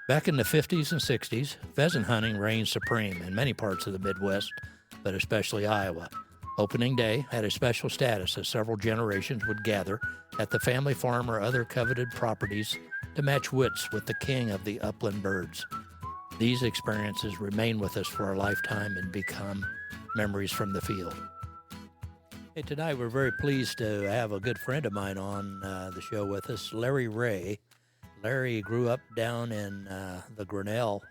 Back in the 50s and 60s, pheasant hunting reigned supreme in many parts of the Midwest, but especially Iowa. Opening day had a special status as several generations would gather at the family farm or other coveted properties to match wits with the king of the upland birds. These experiences remain with us for a lifetime and become memories from the field. Hey, tonight we're very pleased to have a good friend of mine on the show with us, Larry Wray. Larry grew up down in the Grinnell,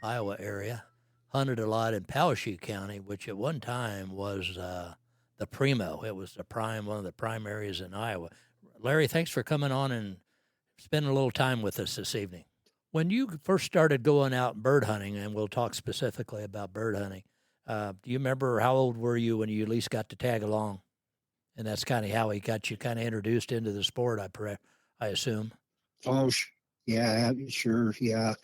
Iowa area, hunted a lot in Poweshiek County, which at one time was the primo. It was one of the prime areas in Iowa. Larry, thanks for coming on and spending a little time with us this evening. When you first started going out bird hunting, and we'll talk specifically about bird hunting, do you remember how old were you when you at least got to tag along? And that's kind of how he got you kind of introduced into the sport, I assume. Oh, yeah, sure. Yeah.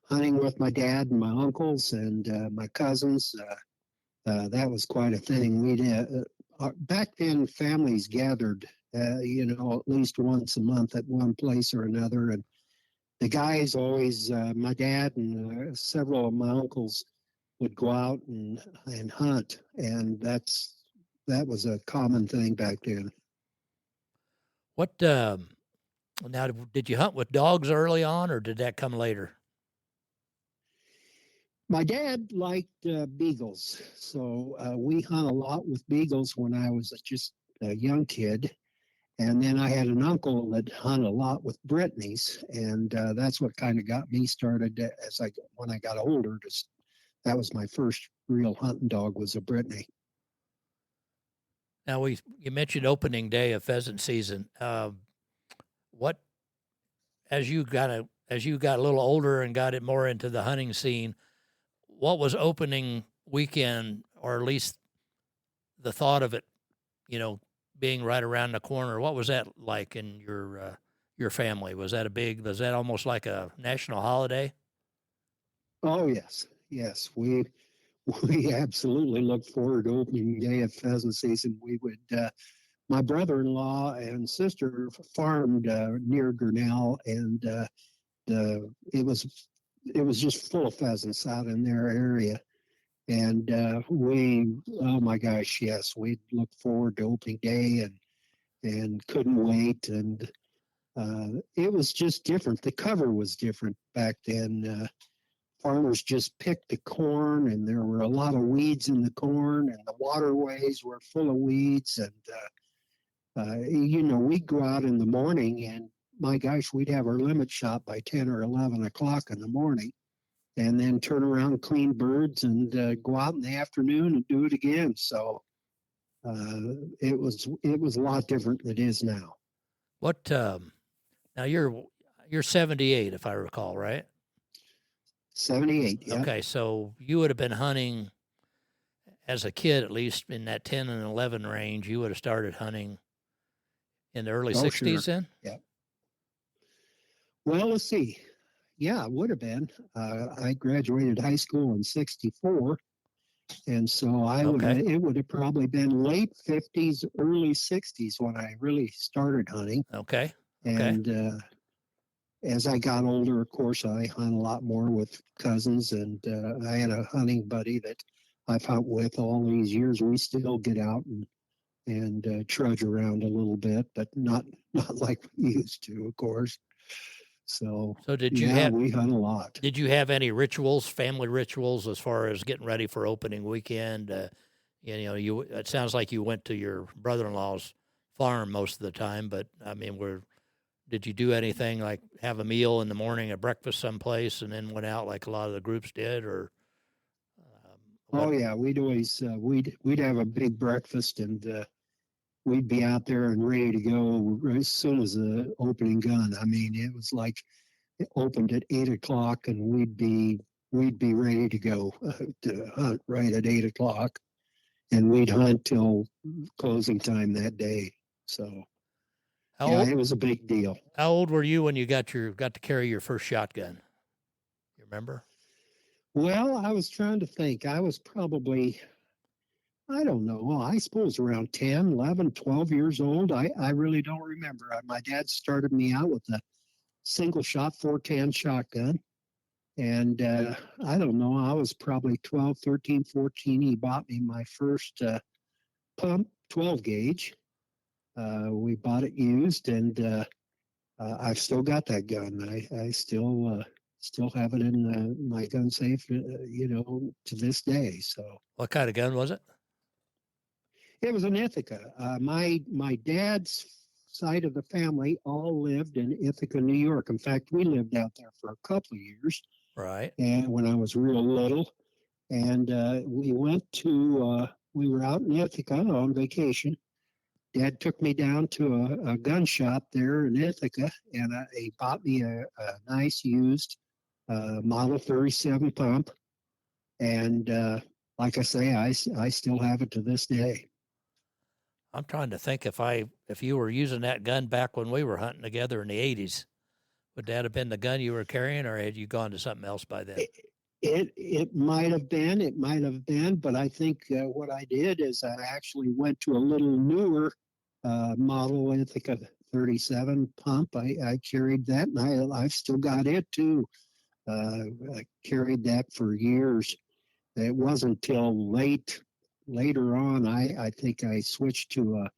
Hunting with my dad and my uncles and my cousins. That was quite a thing. Back then, families gathered, at least once a month at one place or another. And the guys always, my dad and several of my uncles would go out and hunt. And that was a common thing back then. What, now, did you hunt with dogs early on, or did that come later? My dad liked beagles, so we hunt a lot with beagles when I was just a young kid. And then I had an uncle that hunted a lot with Britneys, and that's what kind of got me started when I got older. That was my first real hunting dog, was a Britney. Now, you mentioned opening day of pheasant season. As you got a little older and got it more into the hunting scene, what was opening weekend, or at least the thought of it, being right around the corner? What was that like in your family? Was that almost like a national holiday? Oh yes, we absolutely looked forward to opening day of pheasant season. We would. My brother-in-law and sister farmed near Grinnell, and it was just full of pheasants out in their area. And oh my gosh, yes, we'd look forward to opening day and couldn't wait. And it was just different. The cover was different back then. Farmers just picked the corn, and there were a lot of weeds in the corn, and the waterways were full of weeds. And we'd go out in the morning, and my gosh, we'd have our limit shot by 10 or 11 o'clock in the morning, and then turn around, clean birds, and go out in the afternoon and do it again. So it was a lot different than it is now. What? Now you're 78, if I recall, right? 78. Yeah. Okay, so you would have been hunting as a kid, at least in that 10 and 11 range. You would have started hunting in the early 60s, sure. then? Yeah. Well, let's see. Yeah, it would have been. I graduated high school in 64. And so it would have probably been late 50s, early 60s when I really started hunting. Okay. And as I got older, of course, I hunt a lot more with cousins. And I had a hunting buddy that I've hunted with all these years. We still get out and trudge around a little bit, but not like we used to, of course. So we hunt a lot. Did you have any family rituals, as far as getting ready for opening weekend? It sounds like you went to your brother-in-law's farm most of the time, but I mean, did you do anything like have a meal in the morning, a breakfast someplace, and then went out like a lot of the groups did, or? Oh yeah, we'd always we'd have a big breakfast, and we'd be out there and ready to go as soon as the opening gun. I mean, it was like it opened at 8 o'clock, and we'd be ready to go to hunt right at 8 o'clock, and we'd hunt till closing time that day. So it was a big deal. How old were you when you got to carry your first shotgun? You remember? Well, I was trying to think. I was probably, I don't know, I suppose around 10, 11, 12 years old. I really don't remember. My dad started me out with a single shot 410 shotgun. And I don't know, I was probably 12, 13, 14. He bought me my first pump, 12 gauge. We bought it used, and I've still got that gun. I still have it in my gun safe, to this day. So What kind of gun was it? it was an Ithaca. My dad's side of the family all lived in Ithaca, New York. In fact, we lived out there for a couple of years, Right. and when I was real little, and we were out in Ithaca on vacation. Dad took me down to a gun shop there in Ithaca, and he bought me a nice used Model 37 pump. And like I say, I still have it to this day. I'm trying to think if you were using that gun back when we were hunting together in the 80s, would that have been the gun you were carrying, or had you gone to something else by then? It might have been, but I think what I did is I actually went to a little newer model, I think a 37 pump. I carried that, and I've still got it too. I carried that for years. It wasn't till later on, I think I switched to a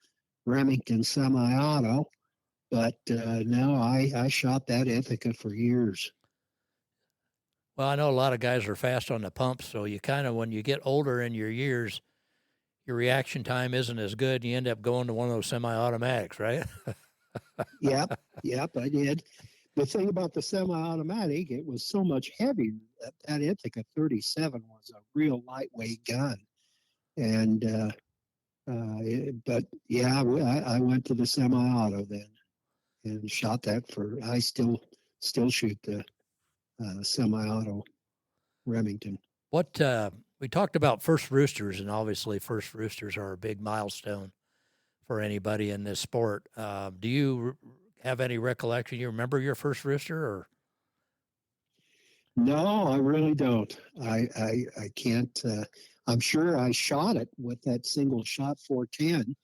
Remington semi-auto, but no, I shot that Ithaca for years. Well, I know a lot of guys are fast on the pumps, so you kind of, when you get older in your years, your reaction time isn't as good. And you end up going to one of those semi-automatics, right? Yep, I did. The thing about the semi-automatic, it was so much heavier. That Ithaca 37 was a real lightweight gun, and but yeah, I went to the semi-auto then and shot that for. I still shoot the semi-auto Remington. What we talked about first roosters, and obviously first roosters are a big milestone for anybody in this sport. Do you have any recollection? You remember your first rooster, or? No, I really don't. I can't. I'm sure I shot it with that single shot 410.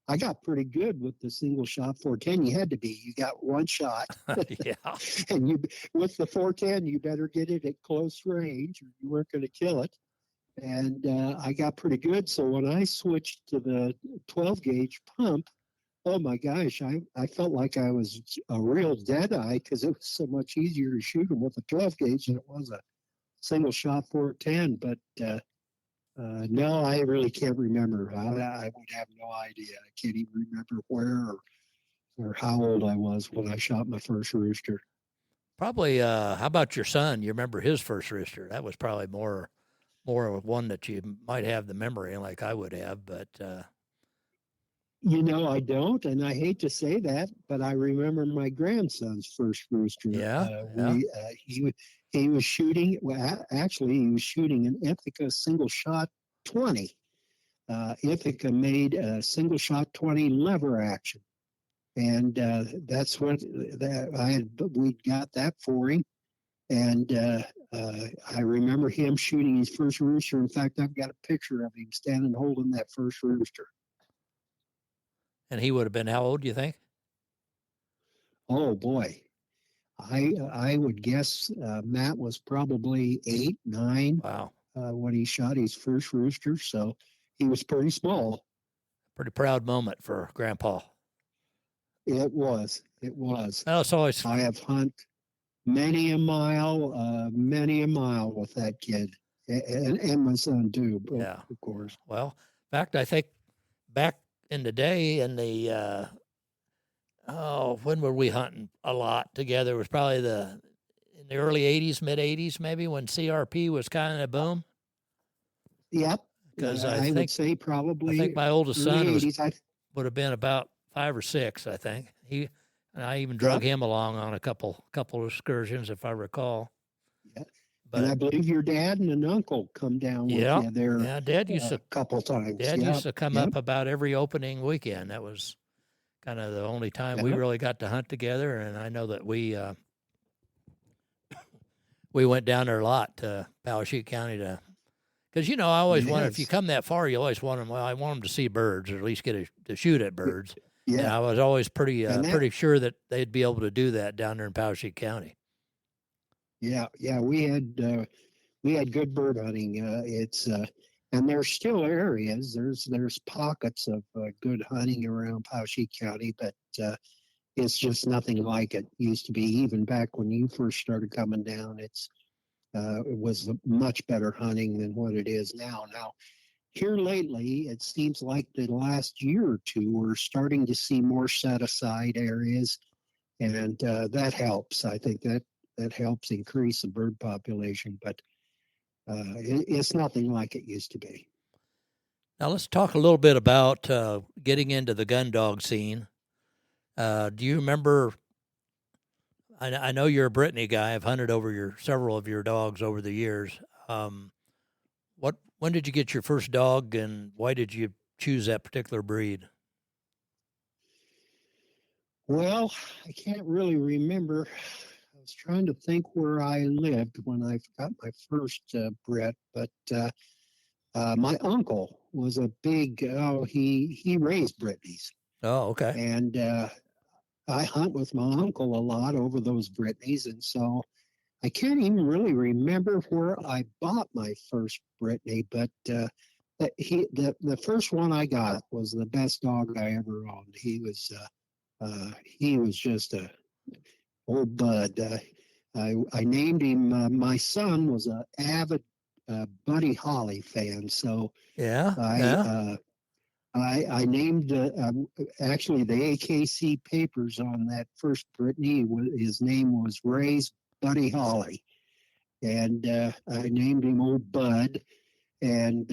I got pretty good with the single shot 410. You had to be. You got one shot, Yeah. and you with the 410, you better get it at close range, or you weren't going to kill it. And I got pretty good. So when I switched to the 12 gauge pump, oh my gosh, I felt like I was a real dead eye because it was so much easier to shoot them with a 12 gauge than it was a single shot 410. But no, I really can't remember. I would have no idea. I can't even remember where or how old I was when I shot my first rooster. Probably. How about your son? You remember his first rooster? That was probably more of one that you might have the memory like I would have, but. I don't, and I hate to say that, but I remember my grandson's first rooster. Yeah, He was shooting. Well, actually, he was shooting an Ithaca single shot 20. Ithaca made a single shot 20 lever action, and that's what we got that for him. And I remember him shooting his first rooster. In fact, I've got a picture of him standing holding that first rooster. And he would have been how old, do you think? Oh boy, I would guess Matt was probably 8, 9. Wow. When he shot his first rooster, so he was pretty small. Pretty proud moment for Grandpa. It was. Well, it's always. I have hunted many a mile with that kid, and my son too. Yeah, of course. Well, in fact, I think back in the day, in the when were we hunting a lot together? It was probably in the early '80s, mid '80s, maybe, when CRP was kind of boom. Yep. Because I would say probably. I think my oldest son would have been about 5 or 6. I think I even drug him along on a couple of excursions, if I recall. Yeah. But I believe your dad and an uncle come down with you there. Yeah, Dad used to a couple times. Dad used to come up about every opening weekend. That was kind of the only time we really got to hunt together. And I know that we went down there a lot to Poweshiek County because I always wanted, if you come that far, you always want them. Well, I want them to see birds, or at least get to shoot at birds. Yeah, and I was always pretty sure that they'd be able to do that down there in Poweshiek County. Yeah. We had good bird hunting. And there's still areas. There's pockets of good hunting around Poweshiek County, but it's just nothing like it used to be. Even back when you first started coming down, it was much better hunting than what it is now. Now, here lately, it seems like the last year or two, we're starting to see more set aside areas, and that helps. I think that helps increase the bird population, but it's nothing like it used to be. Now let's talk a little bit about getting into the gun dog scene. Do you remember? I know you're a Brittany guy. I've hunted over several of your dogs over the years. When did you get your first dog, and why did you choose that particular breed? Well, I can't really remember. I was trying to think where I lived when I got my first Brit, but my uncle was a big. Oh, he raised Brittany's, Oh, okay. and I hunt with my uncle a lot over those Brittany's, and so I can't even really remember where I bought my first Brittany, but the first one I got was the best dog I ever owned. He was just a old bud. I named him. My son was an avid Buddy Holly fan, so Yeah, I yeah. I named actually the AKC papers on that first Brittany. His name was Wray's Buddy Holly, and I named him Old Bud. And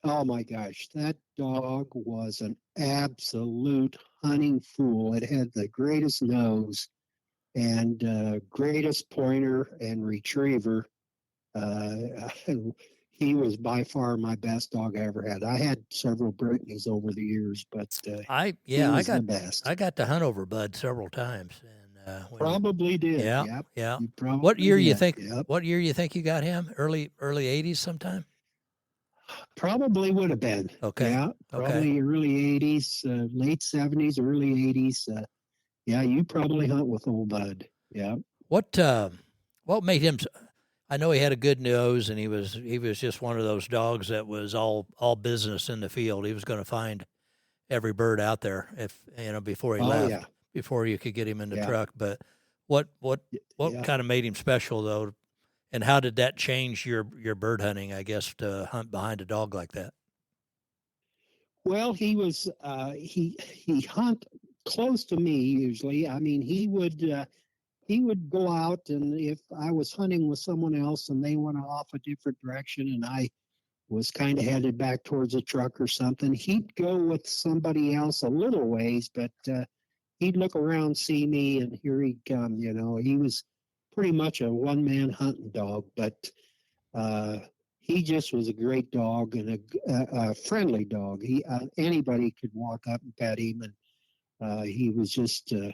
oh my gosh, that dog was an absolute hunting fool. It had the greatest nose and greatest pointer and retriever. Uh, he was by far my best dog I ever had. I had several Brittany's over the years, but he was the best. I got to hunt over Bud several times, and Probably did. yeah, Yep. yeah. You probably did. Yep. What year you think you got him? Early '80s sometime. Probably would have been. Okay. Yeah. Okay. Probably early 80s, late 70s, early 80s. Yeah, you probably hunt with old Bud. Yeah. What made him? I know he had a good nose, and he was just one of those dogs that was all business in the field. He was going to find every bird out there if before he left, Yeah. before you could get him in the Yeah. truck. But what Yeah. kind of made him special though, and how did that change your bird hunting? I guess to hunt behind a dog like that. Well, he hunt close to me usually. I mean, he would go out, and if I was hunting with someone else and they went off a different direction and I was kind of headed back towards a truck or something, he'd go with somebody else a little ways, but he'd look around, see me, and here he'd come. He was pretty much a one-man hunting dog, but he just was a great dog and a friendly dog. Anybody could walk up and pet him, and he was just a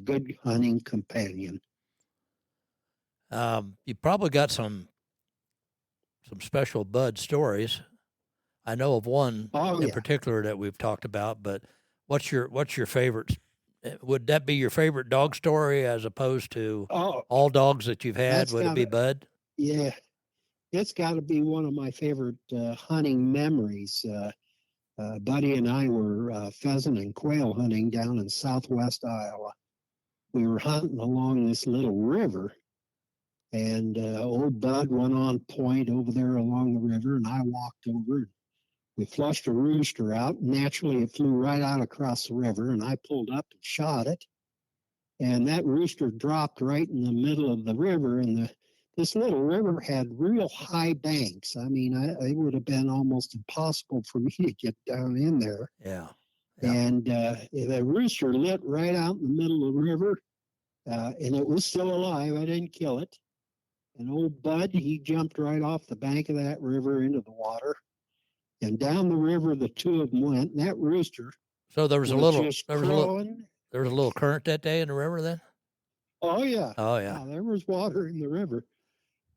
good hunting companion. You probably got some special Bud stories. I know of one in particular that we've talked about, but what's your favorite? Would that be your favorite dog story as opposed to all dogs that you've had? Would it be Bud? Yeah, it's got to be one of my favorite hunting memories. Buddy and I were pheasant and quail hunting down in southwest Iowa. We were hunting along this little river, and old Bud went on point over there along the river, and I walked over. We flushed a rooster out. Naturally, it flew right out across the river, and I pulled up and shot it. And that rooster dropped right in the middle of the river, and this little river had real high banks. I mean, it would have been almost impossible for me to get down in there. Yeah. And the rooster lit right out in the middle of the river, and it was still alive. I didn't kill it. And old Bud, he jumped right off the bank of that river into the water. And down the river, the two of them went. And that rooster. So there was a little current that day in the river then? Oh, yeah. Oh, yeah. There was water in the river.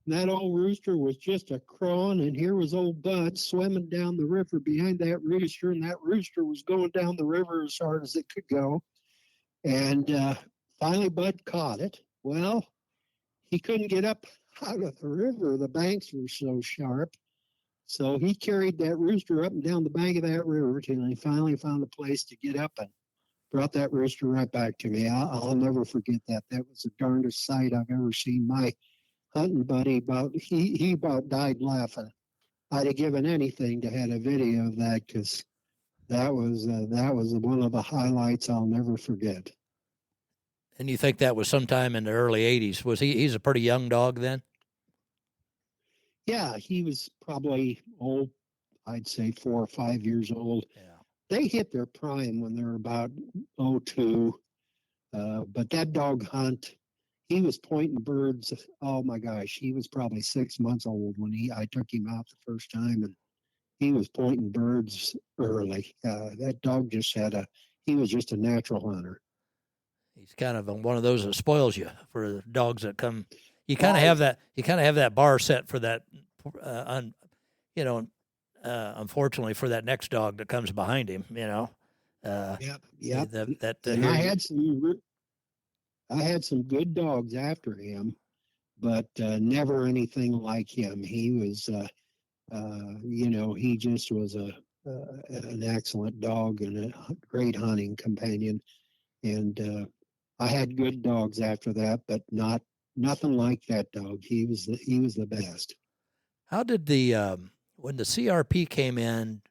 And that old rooster was just a crowing, and here was old Bud swimming down the river behind that rooster, and that rooster was going down the river as hard as it could go. And finally, Bud caught it. Well, he couldn't get up out of the river. The banks were so sharp. So he carried that rooster up and down the bank of that river till he finally found a place to get up and brought that rooster right back to me. I'll never forget that. That was the darndest sight I've ever seen. My hunting buddy he about died laughing. I'd have given anything to have a video of that because that was one of the highlights I'll never forget. And you think that was sometime in the early 80s. Was he's a pretty young dog then? Yeah, he was probably old, I'd say 4 or 5 years old. Yeah. They hit their prime when they were about 02. But that dog hunt, he was pointing birds. Oh my gosh, he was probably 6 months old when I took him out the first time, and he was pointing birds early. That dog he was just a natural hunter. He's kind of one of those that spoils you for the dogs that come. You kind of have that. You kind of have that bar set for that, unfortunately for that next dog that comes behind him. Yep. And I had some good dogs after him, but never anything like him. He was, he just was an excellent dog and a great hunting companion. And I had good dogs after that, but nothing like that dog. He was the best. How did when the CRP came in,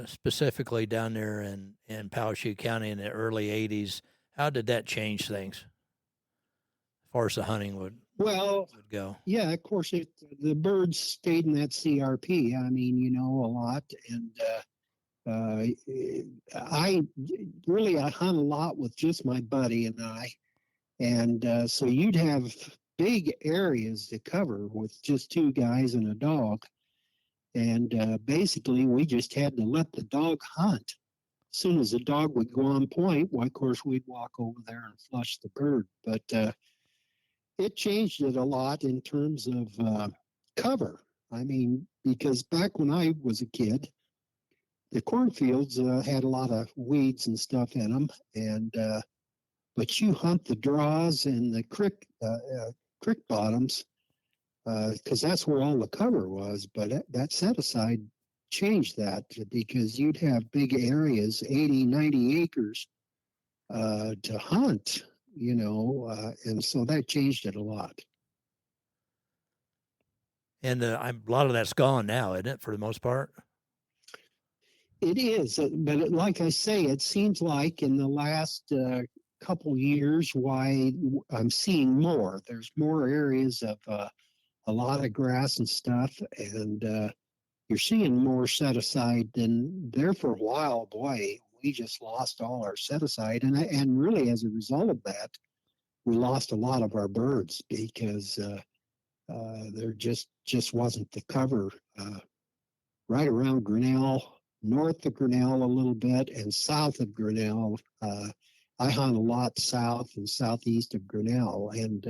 specifically down there in Poweshiek County in the early 80s, how did that change things as far as the hunting would go? Yeah, of course, the birds stayed in that CRP. I mean, a lot. And I hunt a lot with just my buddy and I. And so you'd have big areas to cover with just 2 guys and a dog. And basically, we just had to let the dog hunt. As soon as the dog would go on point, of course, we'd walk over there and flush the bird. But it changed it a lot in terms of cover. I mean, because back when I was a kid, the cornfields had a lot of weeds and stuff in them. And but you hunt the draws and the creek bottoms, because that's where all the cover was. But that set aside changed that, because you'd have big areas, 80, 90 acres to hunt, and so that changed it a lot. And a lot of that's gone now, isn't it, for the most part? It is, but like I say, it seems like in the last couple years, why I'm seeing more. There's more areas of a lot of grass and stuff, and you're seeing more set aside than there for a while. Boy, we just lost all our set aside, and really as a result of that, we lost a lot of our birds because there just wasn't the cover right around Grinnell, north of Grinnell a little bit, and south of Grinnell. I hunt a lot south and southeast of Grinnell, and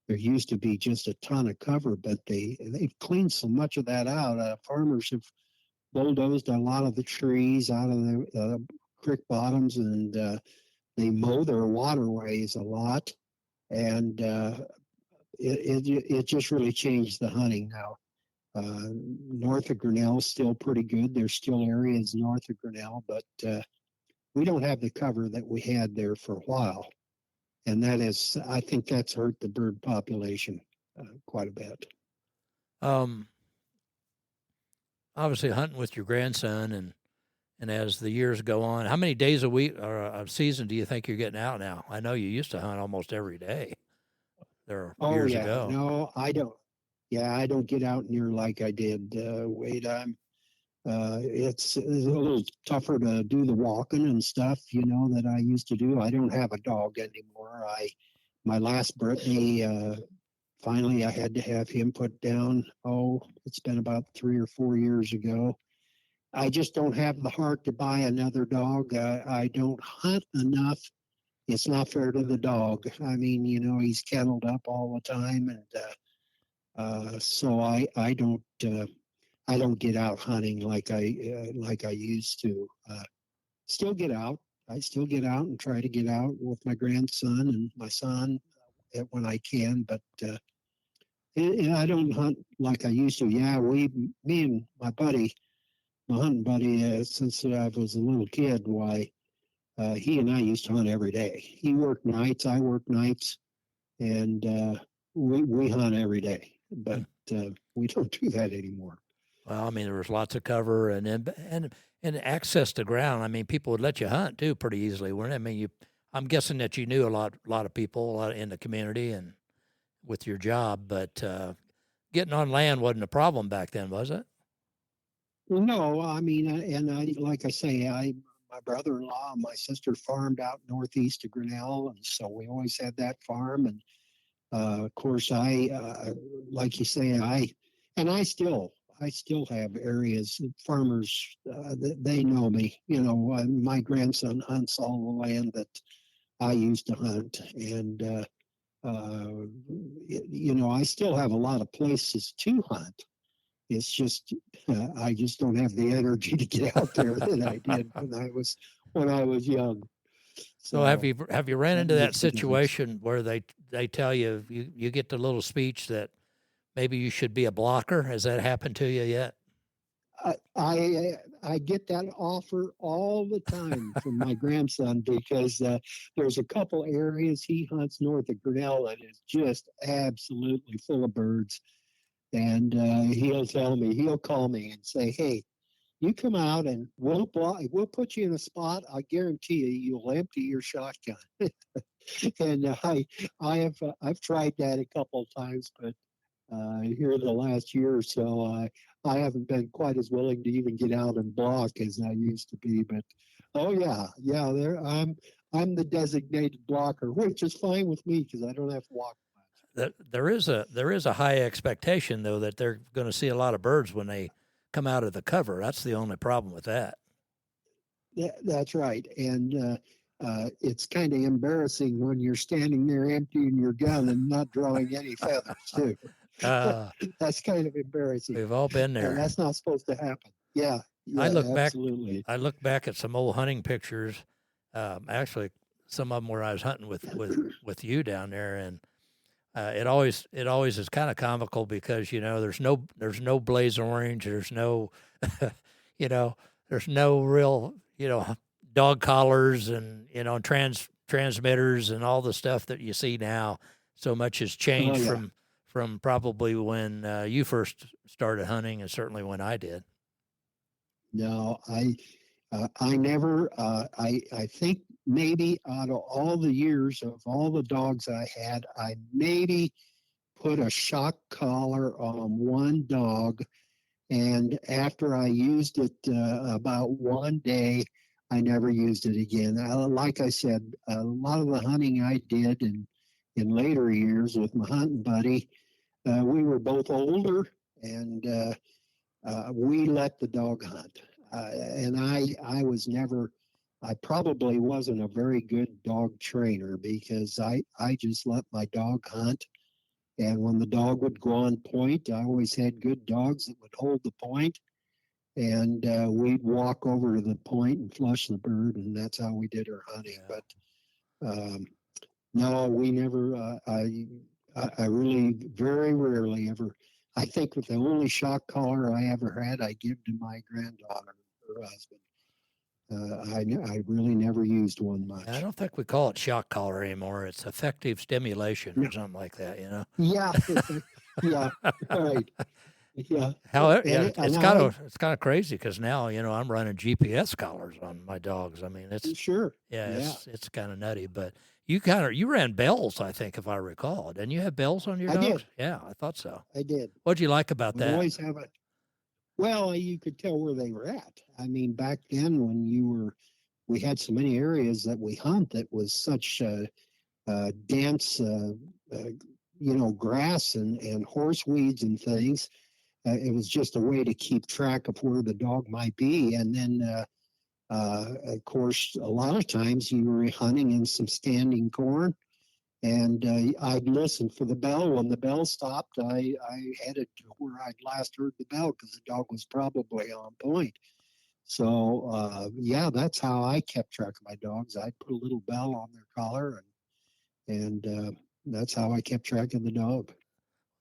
there used to be just a ton of cover, but they've cleaned so much of that out. Farmers have bulldozed a lot of the trees out of the creek bottoms, and they mow their waterways a lot, and it just really changed the hunting now. North of Grinnell is still pretty good. There's still areas north of Grinnell, but we don't have the cover that we had there for a while. And I think that's hurt the bird population quite a bit. Obviously hunting with your grandson, and as the years go on, how many days a week or a season do you think you're getting out now? I know you used to hunt almost every day. There are years ago. No, I don't. Yeah, I don't get out near like I did. Wade, it's a little tougher to do the walking and stuff, that I used to do. I don't have a dog anymore. My last Britney, finally I had to have him put down. It's been about 3 or 4 years ago. I just don't have the heart to buy another dog. I don't hunt enough. It's not fair to the dog. I mean, he's kenneled up all the time, and so I don't get out hunting like I used to. Still get out. I still get out and try to get out with my grandson and my son it when I can, but and I don't hunt like I used to. Yeah, me and my buddy, my hunting buddy, since I was a little kid, why he and I used to hunt every day. He worked nights, I worked nights, and we hunt every day. But we don't do that anymore. Well, I mean, there was lots of cover and access to ground. I mean, people would let you hunt too pretty easily, weren't it? I mean, I'm guessing that you knew a lot of people, a lot in the community and with your job, but getting on land wasn't a problem back then, was it? Well, no, I mean, and I like I say, my brother-in-law and my sister farmed out northeast of Grinnell, and so we always had that farm. And of course, like you say, I still have areas farmers that they know me. You know, my grandson hunts all the land that I used to hunt, and you know, I still have a lot of places to hunt. It's just I just don't have the energy to get out there that I did when I was young. So So have you ran that into that makes a difference. situation where they tell you you get the little speech that maybe you should be a blocker? Has that happened to you yet? I get that offer all the time from my grandson because there's a couple areas he hunts north of Grinnell that is just absolutely full of birds, and he'll call me and say, "Hey, you come out and we'll put you in a spot. I guarantee you'll empty your shotgun." And I've tried that a couple of times, but here the last year or so, I haven't been quite as willing to even get out and block as I used to be. But oh yeah, I'm the designated blocker, which is fine with me because I don't have to walk much. There is a high expectation though that they're going to see a lot of birds when they come out of the cover. That's the only problem with that. That's right, and it's kind of embarrassing when you're standing there emptying your gun and not drawing any feathers too. Uh, That's kind of embarrassing, we've all been and there. that's not supposed to happen. Yeah, I yeah, look back. absolutely. I look back at some old hunting pictures. Actually, some of them where I was hunting with you down there, and it always is kind of comical because you know there's no blaze orange, there's no you know there's no real dog collars and transmitters and all the stuff that you see now. So much has Oh changed yeah. from probably when you first started hunting, and certainly when I did. No, I never. I think maybe out of all the years of all the dogs I had, I maybe put a shock collar on one dog, and after I used it about one day, I never used it again. Like I said, a lot of the hunting I did in later years with my hunting buddy, we were both older, and we let the dog hunt. And I was never, I probably wasn't a very good dog trainer because I just let my dog hunt. And when the dog would go on point, I always had good dogs that would hold the point, and we'd walk over to the point and flush the bird, and that's how we did our hunting. Yeah. But no, we never. I really very rarely ever. I think with the only shock collar I ever had, I give to my granddaughter, her husband. I really never used one I much. don't think we call it shock collar anymore. It's effective stimulation No. or something like that. Yeah, yeah, right. Yeah, However, and yeah, it, and I it's kind of crazy because now I'm running GPS collars on my dogs. I mean, sure. yeah, Yeah, it's kind of nutty. But you ran bells, I think, if I recall. Didn't you have bells on your I dogs? did. Yeah, I thought so. I did. What'd you like about We that? always have a. Well, you could tell where they were at. I mean, back then when we had so many areas that we hunt that was such dense, uh, grass and horse weeds and things. It was just a way to keep track of where the dog might be. And then, of course, a lot of times you were hunting in some standing corn, and I'd listen for the bell. When the bell stopped, I headed to where I'd last heard the bell because the dog was probably on point. So, yeah, that's how I kept track of my dogs. I'd put a little bell on their collar, and that's how I kept track of the dog.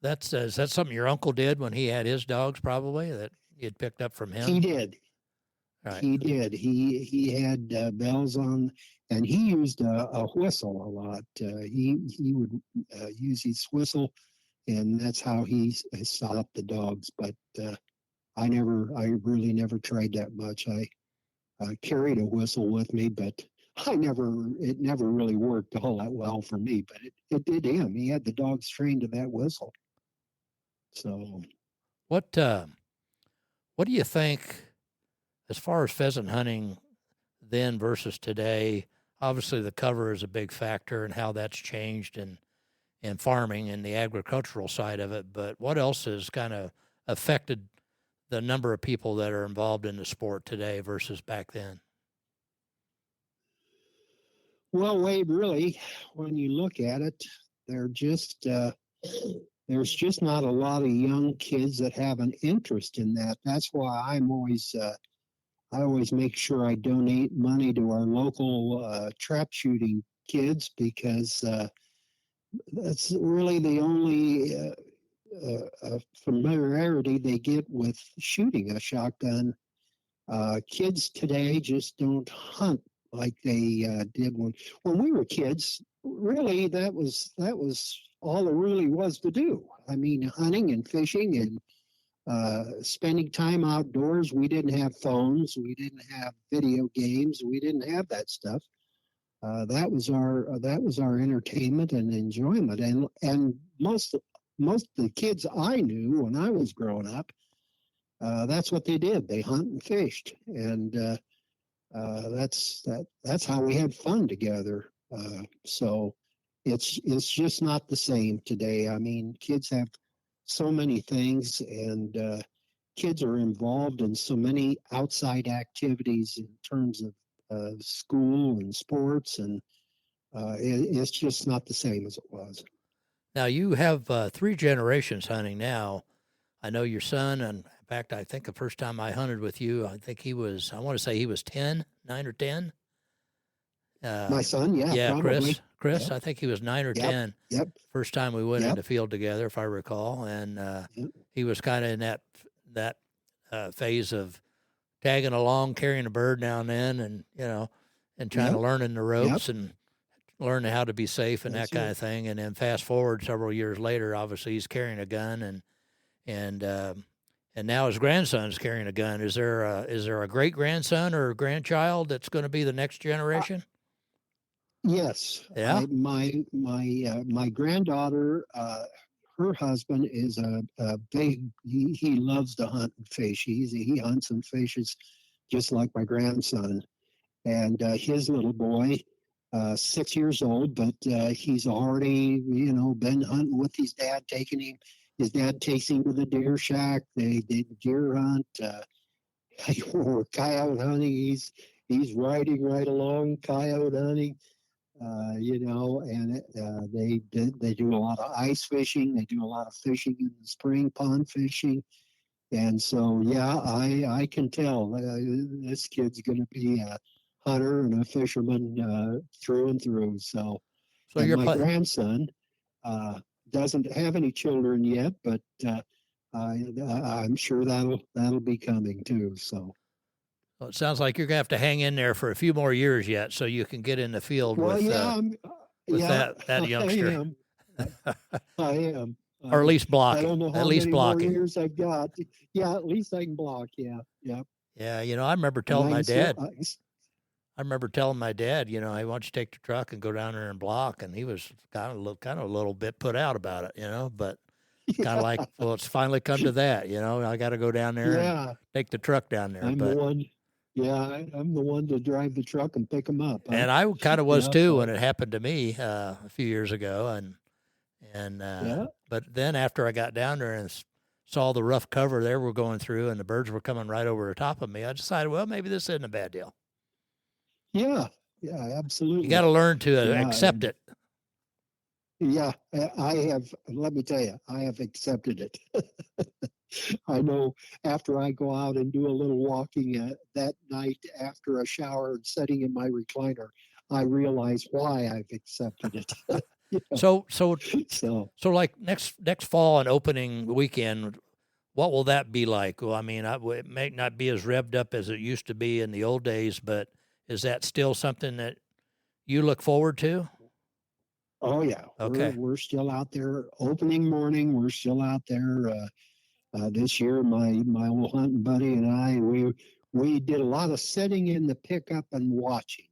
That's is that something your uncle did when he had his dogs? Probably that you had picked up from him. He did. Right. He did. He had bells on, and he used a whistle a lot. He would use his whistle, and that's how he stopped the dogs. But I really never tried that much. I carried a whistle with me, but it never really worked all that well for me. But it did him. He had the dogs trained to that whistle. So What do you think as far as pheasant hunting then versus today? Obviously, the cover is a big factor and how that's changed in farming and the agricultural side of it. But what else has kind of affected the number of people that are involved in the sport today versus back then? well, Wade, really, when you look at it, they're just there's just not a lot of young kids that have an interest in that. That's why I always make sure I donate money to our local trap shooting kids, because that's really the only familiarity they get with shooting a shotgun. Kids today just don't hunt like they did when we were kids. Really, that was all there really was to do. I mean, hunting and fishing and spending time outdoors. We didn't have phones. We didn't have video games. We didn't have that stuff. That was our entertainment and enjoyment. And most of the kids I knew when I was growing up, that's what they did. They hunt and fished, and that's how we had fun together. So it's just not the same today. I mean, kids have so many things, and kids are involved in so many outside activities in terms of school and sports, and it's just not the same as it was. Now you have 3 generations hunting now. I know your son, and in fact, I think the first time I hunted with you, I think I want to say he was 10, 9 or 10. My son, yeah, Yeah, probably. Chris, Yep, I think he was 9 or yep, 10. yep, First time we went yep, into field together, if I recall, and yep, he was kind of in that phase of tagging along, carrying a bird now and then, and and trying to yep, learning the yep. ropes and learning how to be safe and that That's kind it. of thing. And then fast forward several years later, obviously he's carrying a gun, and now his grandson's carrying a gun. Is there a great grandson or a grandchild that's going to be the next Uh, generation? yes, Yeah. my granddaughter, her husband is a big. He loves to hunt and fish. He hunts and fishes just like my grandson. And his little boy, 6 years old, but he's already been hunting with his dad, taking him. His dad takes him to the deer shack. They deer hunt. Or coyote hunting. He's riding right along coyote hunting. And they do a lot of ice fishing. They do a lot of fishing in the spring, pond fishing. And so, yeah, I can tell this kid's going to be a hunter and a fisherman through and through. So, So and you're my pla- grandson doesn't have any children yet, but I'm sure that'll be coming too. So, Well, it sounds like you're gonna have to hang in there for a few more years yet, so you can get in the field well, yeah, with yeah, that I youngster, am. I am. or at least I don't blocking. know At how least many more blocking. years I've got. Yeah, at least I can block. Yeah, yeah. Yeah, I remember And telling I my can still. dad. I remember telling my dad, hey, why don't you take the truck and go down there and block? And he was kind of a little bit put out about it, but kind of Yeah, like, well, it's finally come to that, I got to go down there and yeah. take the truck down there. I'm the But one. Yeah, I'm the one to drive the truck and pick them up. Huh? and I kind of was Yeah, too but when it happened to me a few years ago, and yeah, but then after I got down there and saw the rough cover they were going through and the birds were coming right over the top of me, I decided, well, maybe this isn't a bad deal. yeah, yeah. You got Absolutely. to learn to Yeah, accept and it. yeah. I have. Let me tell you, I have accepted it. I know after I go out and do a little walking that night after a shower and sitting in my recliner, I realize why I've accepted it. Yeah. So So, so like next fall and opening weekend, what will that be like? Well, I mean, it may not be as revved up as it used to be in the old days, but is that still something that you look forward to? oh yeah, Okay. we're still out there. Opening morning, we're still out there. This year, my old hunting buddy and I, we did a lot of sitting in the pickup and watching.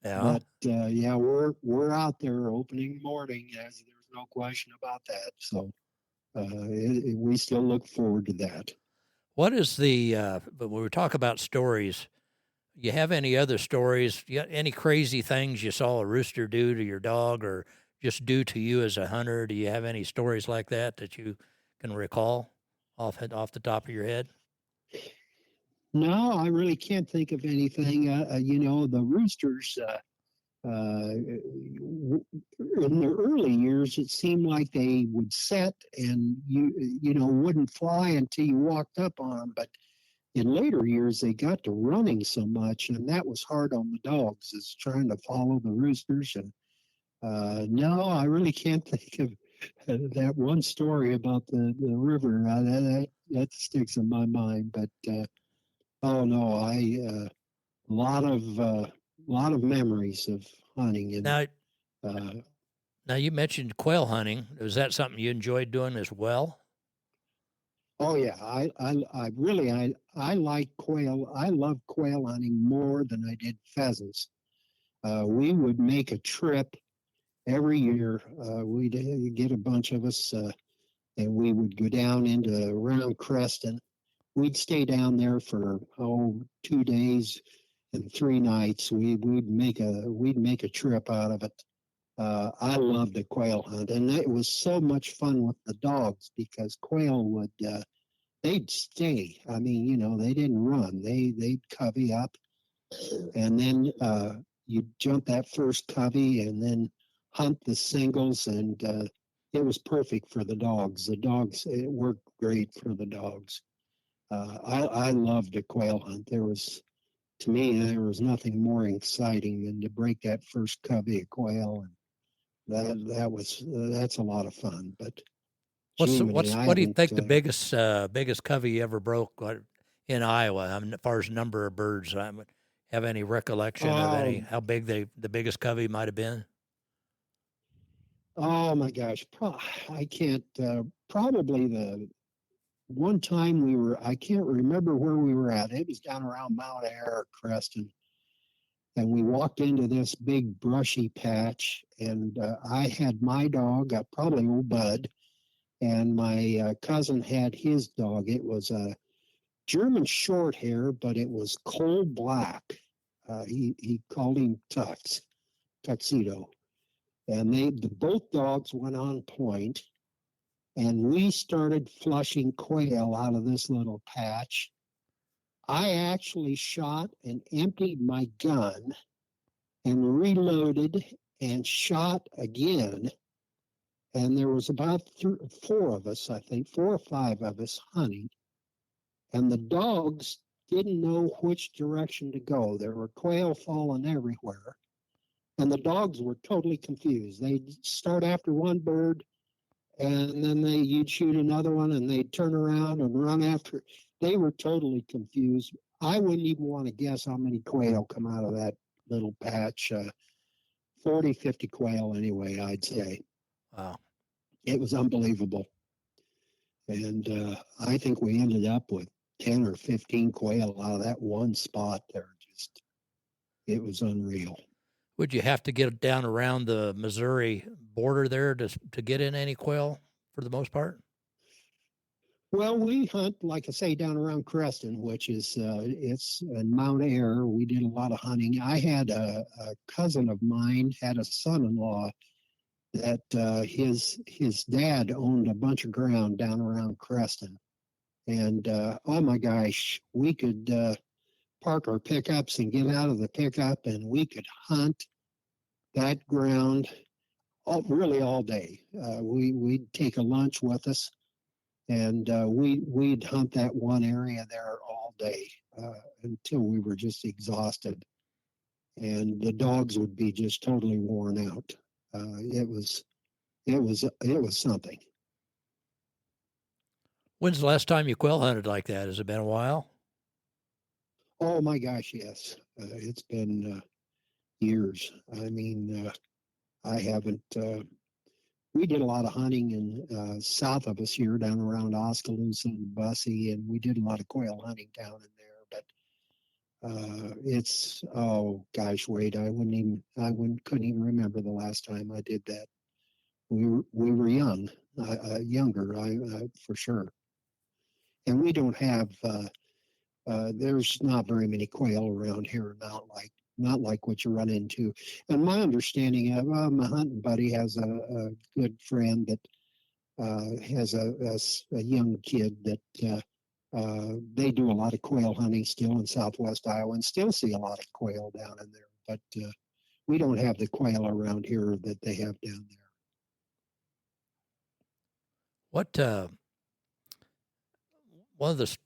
Yeah. But yeah, we're out there opening morning. As there's no question about that. So we still look forward to that. What is the but when we talk about stories, you have any other stories? You got any crazy things you saw a rooster do to your dog or just do to you as a hunter? Do you have any stories like that that you can recall off the top of your head? No, I really can't think of anything. The roosters. In the early years, it seemed like they would set and you wouldn't fly until you walked up on them. But in later years, they got to running so much, and that was hard on the dogs, is trying to follow the roosters. And no, I really can't think of that one story about the river. That sticks in my mind. But oh no, I lot of memories of hunting and Now, uh, now you mentioned quail hunting. Was that something you enjoyed doing as well? oh yeah, I really I like quail. I love quail hunting more than I did pheasants. We would make a trip every year. We'd get a bunch of us, and we would go down into around Creston. We'd stay down there for 2 days and 3 nights. We'd make a trip out of it. I loved the quail hunt, and it was so much fun with the dogs because quail would they'd stay. I mean, they didn't run. They'd covey up, and then you'd jump that first covey, and then hunt the singles, and it was perfect for the dogs. The dogs it worked great for the dogs. I loved the quail hunt. To me, there was nothing more exciting than to break that first covey of quail, and that's a lot of fun. But gee, I What do you haven't. think the biggest covey you ever broke in Iowa? I mean, as far as number of birds, I would have any recollection of any Oh, how big the biggest covey might have been? oh my gosh, I can't. Probably the one time I can't remember where we were at. It was down around Mount Air, Creston, and we walked into this big brushy patch. And I had my dog, probably old Bud, and my cousin had his dog. It was a German short hair, but it was coal black. He called him Tuxedo, and both dogs went on point, and we started flushing quail out of this little patch. I actually shot and emptied my gun and reloaded and shot again. And there was about four of us, I think, 4 or 5 of us hunting. And the dogs didn't know which direction to go. There were quail falling everywhere. And the dogs were totally confused. They'd start after one bird, and then you'd shoot another one, and they'd turn around and run after. They were totally confused. I wouldn't even want to guess how many quail come out of that little patch. 40, 50 quail anyway, I'd say. Wow. It was unbelievable. And I think we ended up with 10 or 15 quail out of that one spot there. It was unreal. Would you have to get down around the Missouri border there to get in any quail for the most part? Well, we hunt, like I say, down around Creston, which is it's in Mount Air. We did a lot of hunting. I had a cousin of mine had a son-in-law that his dad owned a bunch of ground down around Creston, and oh my gosh, we could park our pickups and get out of the pickup, and we could hunt that ground really all day. We'd take a lunch with us, and we'd hunt that one area there all day until we were just exhausted, and the dogs would be just totally worn out. It was it was something. When's the last time you quail hunted like that? Has it been a while? Oh my gosh, yes. It's been years. I mean, I haven't. We did a lot of hunting in south of us here, down around Oskaloosa and Bussy, and we did a lot of quail hunting down in there. But it's oh gosh, wait, I wouldn't couldn't even remember the last time I did that. We were young, younger, for sure, and we don't have. There's not very many quail around here, not like what you run into. And my understanding of my hunting buddy has a good friend that has a young kid that they do a lot of quail hunting still in Southwest Iowa, and still see a lot of quail down in there. But we don't have the quail around here that they have down there. What one of the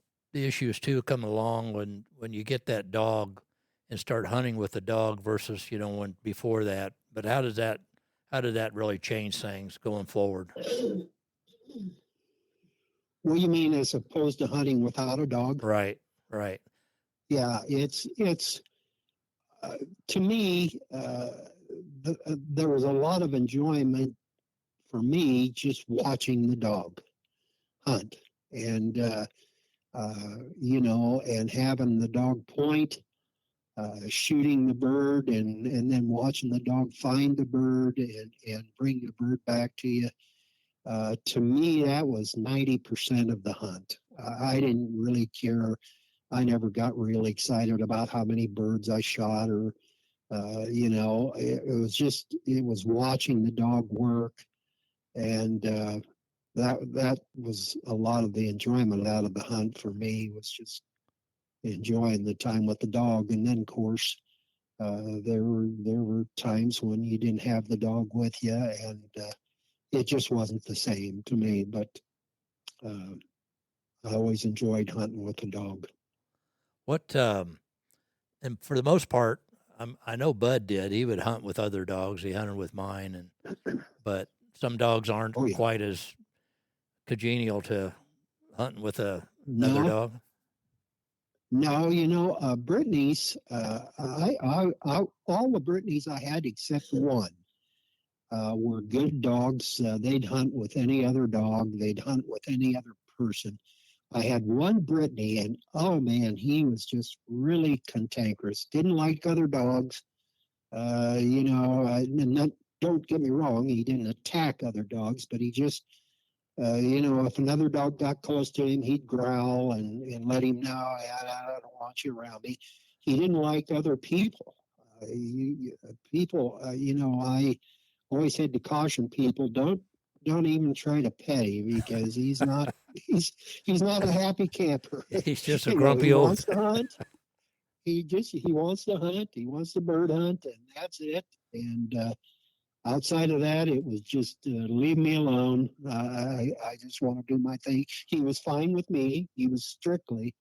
issues too come along when you get that dog and start hunting with the dog versus when before that. But how did that really change things going forward? What do you mean as opposed to hunting without a dog? Right, right. Yeah, it's to me, there was a lot of enjoyment for me just watching the dog hunt, and and having the dog point, shooting the bird, and then watching the dog find the bird and bring the bird back to you. To me, that was 90% of the hunt. I didn't really care. I never got really excited about how many birds I shot, or it was watching the dog work, and that was a lot of the enjoyment out of the hunt for me, was just enjoying the time with the dog. And then, of course, there were times when you didn't have the dog with you, and it just wasn't the same to me. But I always enjoyed hunting with the dog. What and for the most part, I know Bud did. He would hunt with other dogs. He hunted with mine, but some dogs aren't Oh yeah. quite as congenial to hunting with another No, dog. no, Brittany's. All the Brittany's I had except one were good dogs. They'd hunt with any other dog. They'd hunt with any other person. I had one Brittany, and oh man, he was just really cantankerous. Didn't like other dogs. Don't get me wrong, he didn't attack other dogs, but he just, if another dog got close to him, he'd growl and let him know, I don't want you around me. He didn't like other people. I always had to caution people, don't even try to pet him, because he's not a happy camper. He's just a He grumpy old. wants to hunt. He wants to hunt. He wants to bird hunt, and that's it. And outside of that, it was just leave me alone. I just want to do my thing. He was fine with me. He was strictly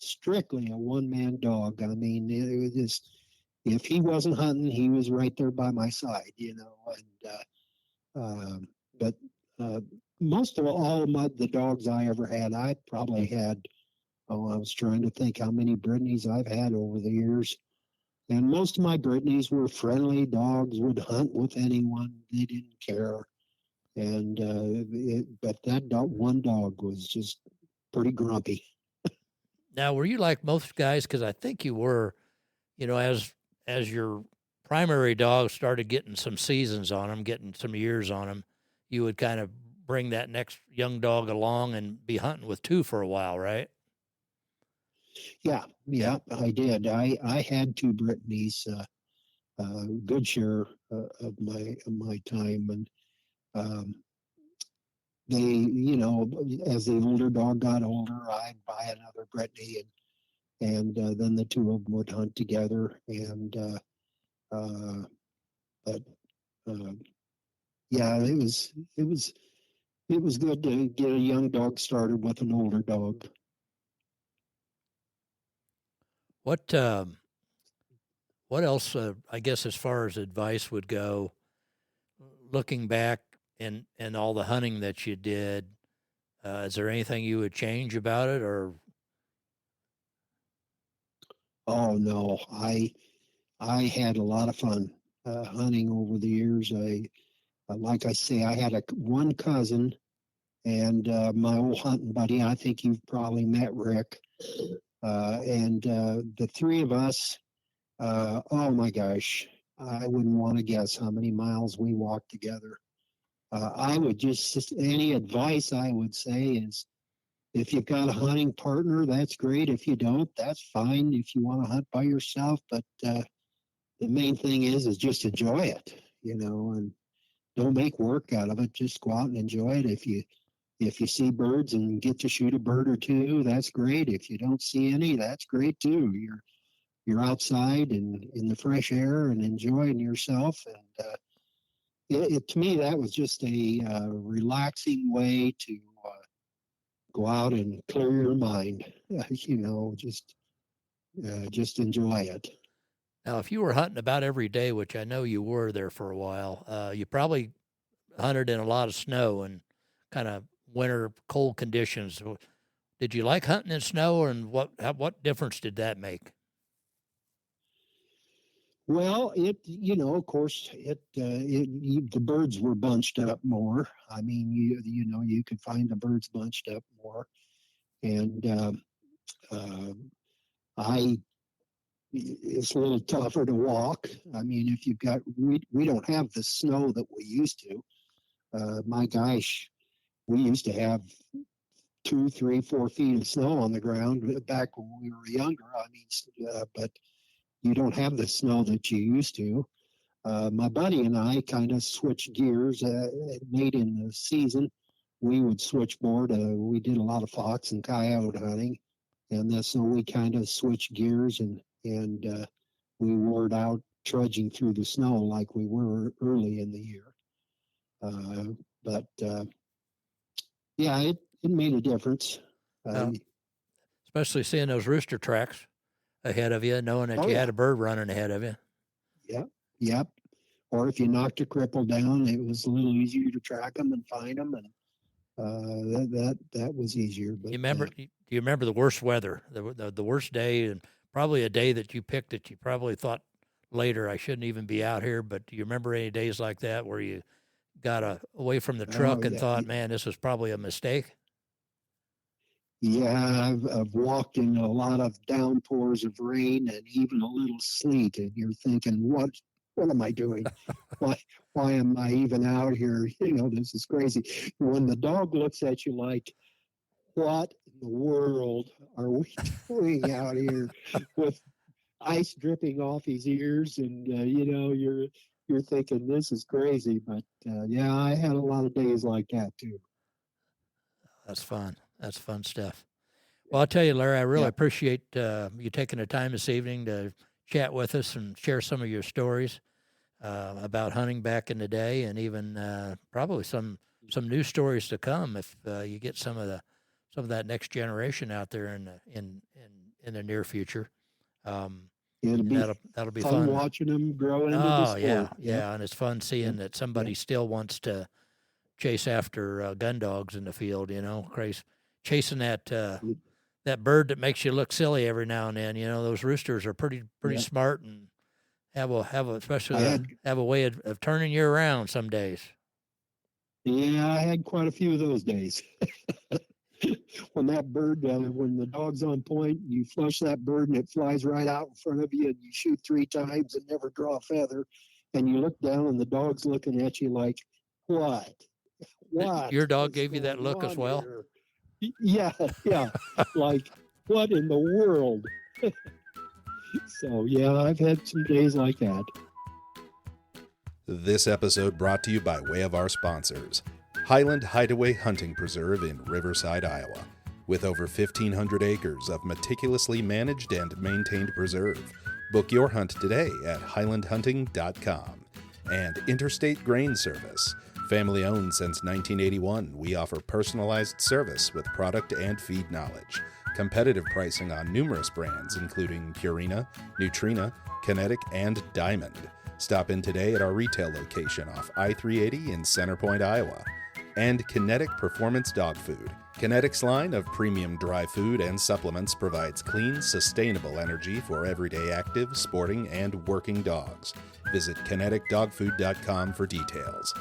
a one-man dog. I mean, it was just, if he wasn't hunting, he was right there by my side, but most of all the dogs I ever had, I probably had, I was trying to think how many Brittany's I've had over the years. And most of my Brittany's were friendly dogs, would hunt with anyone. They didn't care. And but that one dog was just pretty grumpy. Now, were you like most guys? Because I think you were, as your primary dog started getting some seasons on them, getting some years on them, you would kind of bring that next young dog along and be hunting with two for a while, right? Yeah, I did. I had two Brittany's, good share of my time, and um, as the older dog got older, I'd buy another Brittany, and then the two of them would hunt together. And but uh, yeah, it was good to get a young dog started with an older dog. What what else? I guess as far as advice would go, looking back in all the hunting that you did, is there anything you would change about it, or? Oh no, I had a lot of fun hunting over the years. Like I say, I had one cousin and my old hunting buddy. I think you've probably met Rick. And the three of us, oh my gosh, I wouldn't want to guess how many miles we walked together. I would just, any advice I would say is, if you've got a hunting partner, that's great. If you don't, that's fine. If you want to hunt by yourself, but the main thing is just enjoy it, and don't make work out of it. Just go out and enjoy it. If you see birds and get to shoot a bird or two, that's great. If you don't see any, that's great too. You're outside and in the fresh air and enjoying yourself. And to me, that was just a relaxing way to go out and clear your mind. Just enjoy it. Now, if you were hunting about every day, which I know you were there for a while, you probably hunted in a lot of snow and kind of winter cold conditions. Did you like hunting in snow, and what difference did that make? Well, of course, the birds were bunched up more. I mean, you could find the birds bunched up more, and it's a little tougher to walk. I mean, if we don't have the snow that we used to. My gosh, we used to have 2, 3, 4 feet of snow on the ground back when we were younger. I mean, but you don't have the snow that you used to. My buddy and I kind of switched gears. Late in the season, we would switch more to, we did a lot of fox and coyote hunting. And so we kind of switched gears and we wore it out trudging through the snow like we were early in the year. But yeah, it made a difference. Especially seeing those rooster tracks ahead of you, knowing that you had a bird running ahead of you. Yep. Or if you knocked a cripple down, it was a little easier to track them and find them, and that was easier. But do you remember the worst weather, the worst day, and probably a day that you picked that you probably thought later, I shouldn't even be out here? But do you remember any days like that where you got away from the truck and thought, man, this was probably a mistake? Yeah, I've walked in a lot of downpours of rain and even a little sleet, and you're thinking, what am I doing? Why am I even out here? This is crazy. When the dog looks at you like, what in the world are we doing out here with ice dripping off his ears? And you're thinking, this is crazy. But yeah, I had a lot of days like that too. That's fun. That's fun stuff. Well, I'll tell you, Larry, I really appreciate you taking the time this evening to chat with us and share some of your stories about hunting back in the day, and even probably some new stories to come if you get some of that next generation out there in the near future. That'll be fun watching them grow into the sport. Yeah, and it's fun seeing that somebody still wants to chase after gun dogs in the field. Chasing that bird that makes you look silly every now and then. Those roosters are pretty smart and have a way of turning you around some days. Yeah, I had quite a few of those days. When that bird, when the dog's on point, you flush that bird and it flies right out in front of you, and you shoot 3 times and never draw a feather, and you look down and the dog's looking at you like, what? Your dog gave you that look as well? Here? Yeah. Like, what in the world? So, yeah, I've had some days like that. This episode brought to you by way of our sponsors, Highland Hideaway Hunting Preserve in Riverside, Iowa. With over 1,500 acres of meticulously managed and maintained preserve. Book your hunt today at highlandhunting.com. And Interstate Grain Service. Family owned since 1981, we offer personalized service with product and feed knowledge. Competitive pricing on numerous brands, including Purina, Nutrina, Kinetic, and Diamond. Stop in today at our retail location off I-380 in Center Point, Iowa. And Kinetic Performance Dog Food. Kinetic's line of premium dry food and supplements provides clean, sustainable energy for everyday active, sporting, and working dogs. Visit kineticdogfood.com for details.